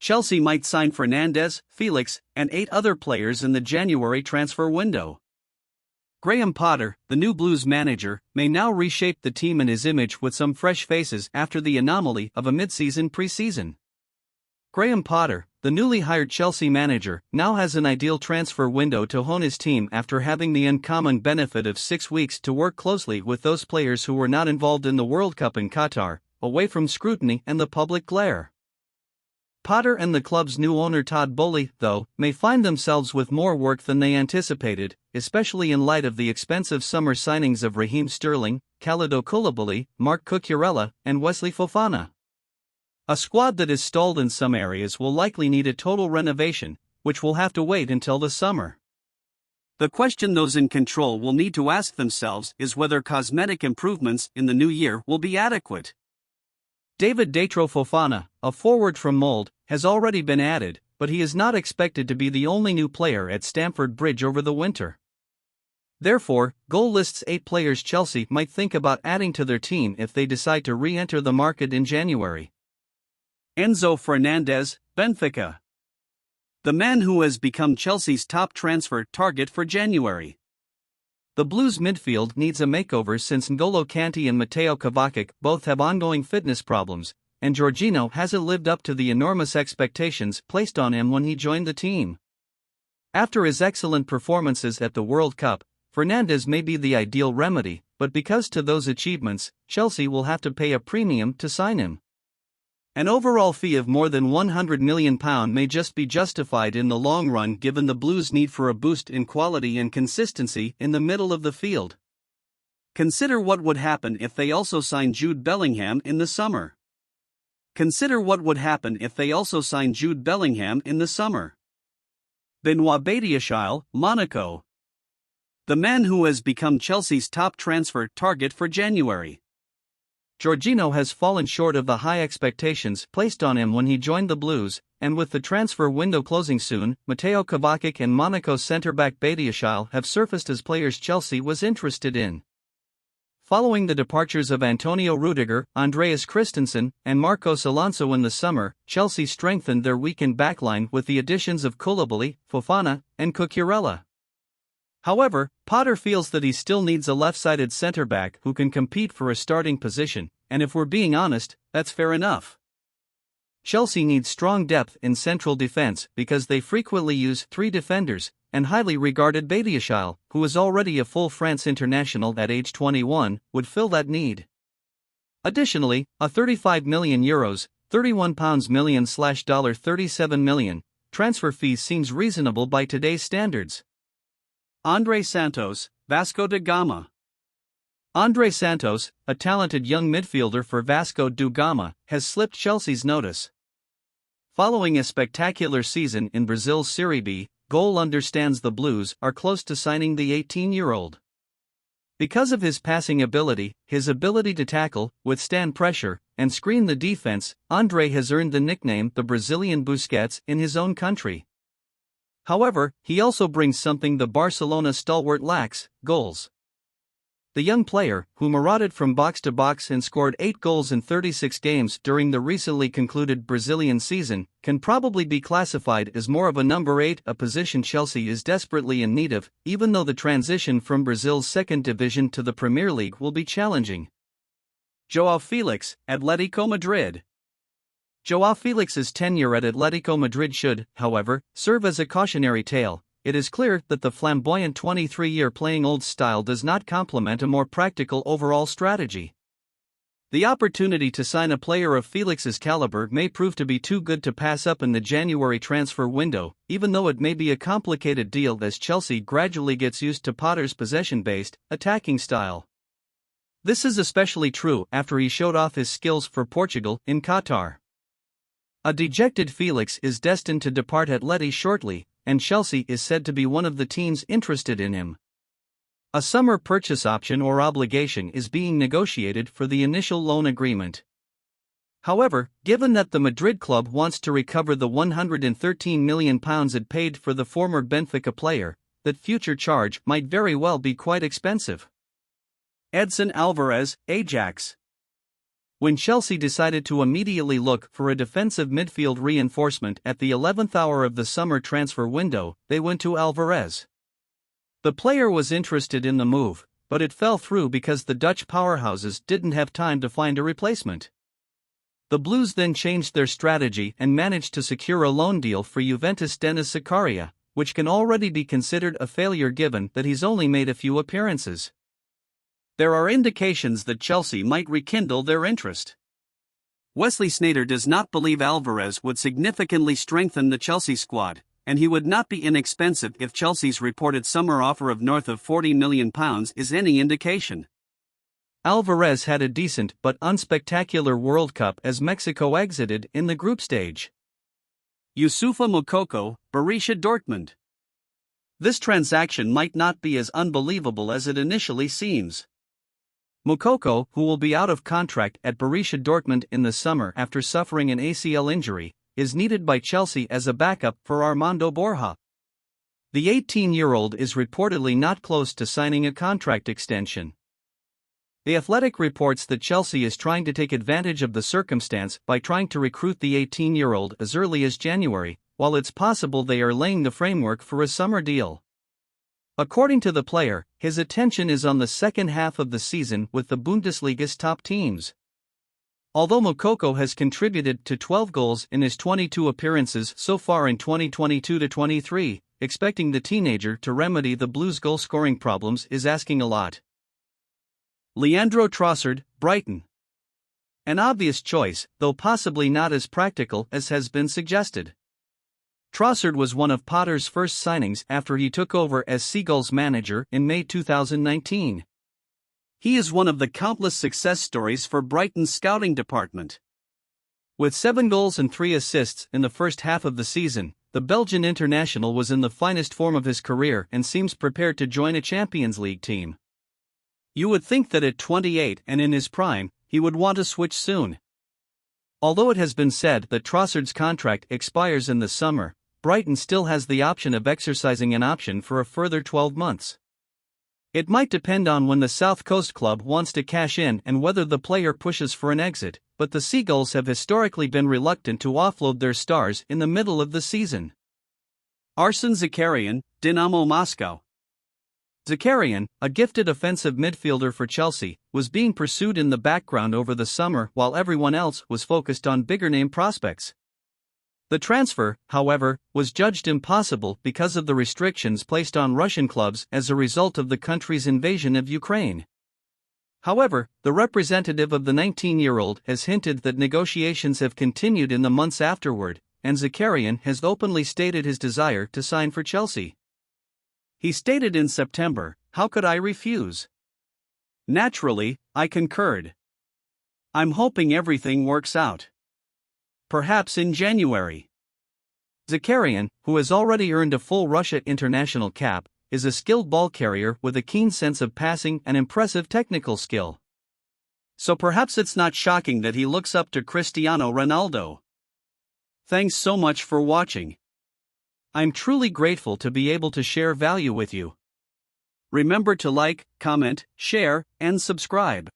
Chelsea might sign Fernandez, Felix, and 8 other players in the January transfer window. Graham Potter, the new Blues manager, may now reshape the team in his image with some fresh faces after the anomaly of a mid-season preseason. Graham Potter, the newly hired Chelsea manager, now has an ideal transfer window to hone his team after having the uncommon benefit of 6 weeks to work closely with those players who were not involved in the World Cup in Qatar, away from scrutiny and the public glare. Potter and the club's new owner Todd Boehly, though, may find themselves with more work than they anticipated, especially in light of the expensive summer signings of Raheem Sterling, Kalidou Koulibaly, Marc Cucurella, and Wesley Fofana. A squad that is stalled in some areas will likely need a total renovation, which will have to wait until the summer. The question those in control will need to ask themselves is whether cosmetic improvements in the new year will be adequate. David Datro Fofana, a forward from Molde, has already been added, but he is not expected to be the only new player at Stamford Bridge over the winter. Therefore, Goal lists 8 players Chelsea might think about adding to their team if they decide to re-enter the market in January. Enzo Fernandez, Benfica. The man who has become Chelsea's top transfer target for January. The Blues' midfield needs a makeover since N'Golo Kante and Mateo Kovacic both have ongoing fitness problems, and Jorginho hasn't lived up to the enormous expectations placed on him when he joined the team. After his excellent performances at the World Cup, Fernandez may be the ideal remedy, but because to those achievements, Chelsea will have to pay a premium to sign him. An overall fee of more than £100 million may just be justified in the long run given the Blues' need for a boost in quality and consistency in the middle of the field. Consider what would happen if they also signed Jude Bellingham in the summer. Benoit Badiashile, Monaco. The man who has become Chelsea's top transfer target for January. Jorginho has fallen short of the high expectations placed on him when he joined the Blues, and with the transfer window closing soon, Mateo Kovacic and Monaco centre-back Badiashile have surfaced as players Chelsea was interested in. Following the departures of Antonio Rudiger, Andreas Christensen, and Marcos Alonso in the summer, Chelsea strengthened their weakened backline with the additions of Koulibaly, Fofana, and Cucurella. However, Potter feels that he still needs a left-sided centre-back who can compete for a starting position, and if we're being honest, that's fair enough. Chelsea needs strong depth in central defence because they frequently use 3 defenders, and highly regarded Badiashile, who is already a full France international at age 21, would fill that need. Additionally, a €35 million, £31 million/$37 million, transfer fee seems reasonable by today's standards. Andre Santos, Vasco da Gama. Andre Santos, a talented young midfielder for Vasco da Gama, has slipped Chelsea's notice. Following a spectacular season in Brazil's Serie B, Goal understands the Blues are close to signing the 18-year-old. Because of his passing ability, his ability to tackle, withstand pressure, and screen the defense, Andre has earned the nickname the Brazilian Busquets in his own country. However, he also brings something the Barcelona stalwart lacks: goals. The young player, who marauded from box to box and scored 8 goals in 36 games during the recently concluded Brazilian season, can probably be classified as more of a number 8, a position Chelsea is desperately in need of, even though the transition from Brazil's second division to the Premier League will be challenging. João Felix, Atlético Madrid. João Felix's tenure at Atlético Madrid should, however, serve as a cautionary tale. It is clear that the flamboyant 23-year playing old style does not complement a more practical overall strategy. The opportunity to sign a player of Felix's caliber may prove to be too good to pass up in the January transfer window, even though it may be a complicated deal as Chelsea gradually gets used to Potter's possession-based, attacking style. This is especially true after he showed off his skills for Portugal in Qatar. A dejected Felix is destined to depart Atleti shortly, and Chelsea is said to be one of the teams interested in him. A summer purchase option or obligation is being negotiated for the initial loan agreement. However, given that the Madrid club wants to recover the £113 million it paid for the former Benfica player, that future charge might very well be quite expensive. Edson Alvarez, Ajax. When Chelsea decided to immediately look for a defensive midfield reinforcement at the 11th hour of the summer transfer window, they went to Alvarez. The player was interested in the move, but it fell through because the Dutch powerhouses didn't have time to find a replacement. The Blues then changed their strategy and managed to secure a loan deal for Juventus' Denis Zakaria, which can already be considered a failure given that he's only made a few appearances. There are indications that Chelsea might rekindle their interest. Wesley Sneijder does not believe Alvarez would significantly strengthen the Chelsea squad, and he would not be inexpensive if Chelsea's reported summer offer of north of £40 million is any indication. Alvarez had a decent but unspectacular World Cup as Mexico exited in the group stage. Youssoufa Moukoko, Borussia Dortmund. This transaction might not be as unbelievable as it initially seems. Moukoko, who will be out of contract at Borussia Dortmund in the summer after suffering an ACL injury, is needed by Chelsea as a backup for Armando Borja. The 18-year-old is reportedly not close to signing a contract extension. The Athletic reports that Chelsea is trying to take advantage of the circumstance by trying to recruit the 18-year-old as early as January, while it's possible they are laying the framework for a summer deal. According to the player, his attention is on the second half of the season with the Bundesliga's top teams. Although Moukoko has contributed to 12 goals in his 22 appearances so far in 2022-23, expecting the teenager to remedy the Blues' goal-scoring problems is asking a lot. Leandro Trossard, Brighton. An obvious choice, though possibly not as practical as has been suggested. Trossard was one of Potter's first signings after he took over as Seagulls manager in May 2019. He is one of the countless success stories for Brighton's scouting department. With 7 goals and 3 assists in the first half of the season, the Belgian international was in the finest form of his career and seems prepared to join a Champions League team. You would think that at 28 and in his prime, he would want to switch soon. Although it has been said that Trossard's contract expires in the summer, Brighton still has the option of exercising an option for a further 12 months. It might depend on when the South Coast club wants to cash in and whether the player pushes for an exit, but the Seagulls have historically been reluctant to offload their stars in the middle of the season. Arsene Zakarian, Dinamo Moscow. Zakarian, a gifted offensive midfielder for Chelsea, was being pursued in the background over the summer while everyone else was focused on bigger-name prospects. The transfer, however, was judged impossible because of the restrictions placed on Russian clubs as a result of the country's invasion of Ukraine. However, the representative of the 19-year-old has hinted that negotiations have continued in the months afterward, and Zakarian has openly stated his desire to sign for Chelsea. He stated in September, "How could I refuse? Naturally, I concurred. I'm hoping everything works out. Perhaps in January." Zakarian, who has already earned a full Russia international cap, is a skilled ball carrier with a keen sense of passing and impressive technical skill. So perhaps it's not shocking that he looks up to Cristiano Ronaldo. Thanks so much for watching. I'm truly grateful to be able to share value with you. Remember to like, comment, share, and subscribe.